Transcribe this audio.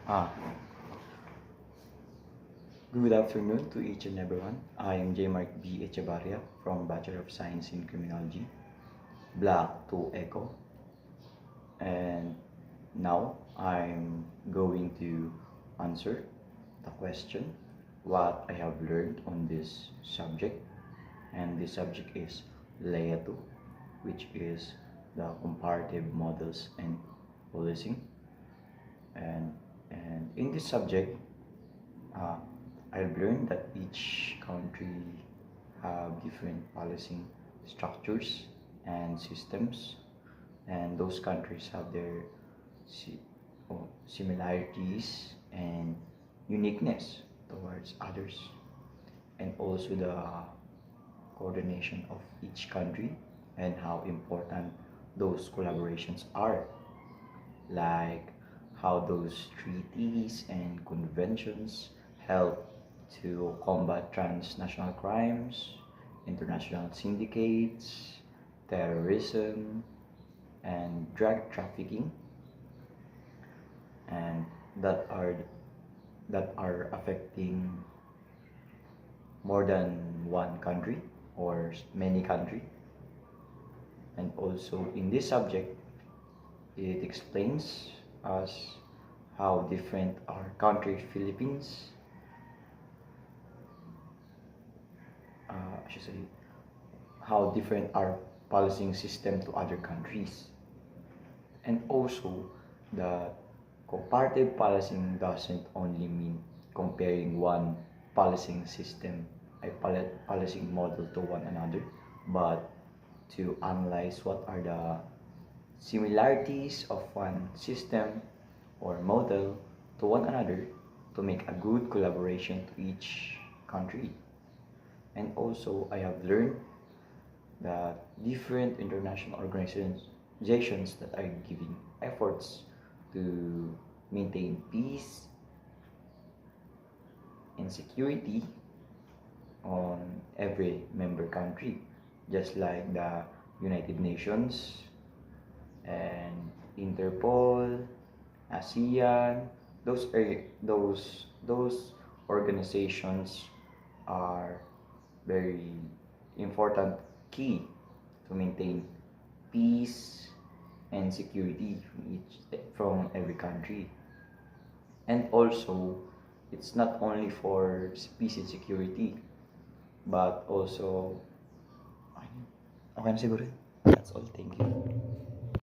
Ah, Good afternoon to each and everyone. I am J. Mark B. Echevarria from Bachelor of Science in Criminology, Block 2 Echo. And now I'm going to answer the question what I have learned on this subject. And this subject is Layer 2, which is the comparative models and policing. And, and in this subject, uh, I've learned that each country have different policing structures and systems, and those countries have their si- similarities and uniqueness towards others, and also the coordination of each country and how important those collaborations are, like how those treaties and conventions help to combat transnational crimes, international syndicates, terrorism, and drug trafficking, and that are that are affecting more than one country or many countries. And also in this subject, it explains us how different our country, Philippines, I should say, how different our policing system to other countries. And also, the comparative policing doesn't only mean comparing one policing system, a policing model to one another, but to analyze what are the similarities of one system or model to one another to make a good collaboration to each country. And also, I have learned that different international organizations that are giving efforts to maintain peace and security on every member country, just like the United Nations and Interpol, ASEAN. Those organizations are very important key to maintain peace and security from every country. And also, it's not only for peace and security, but also okay na siguro. That's all. Thank you.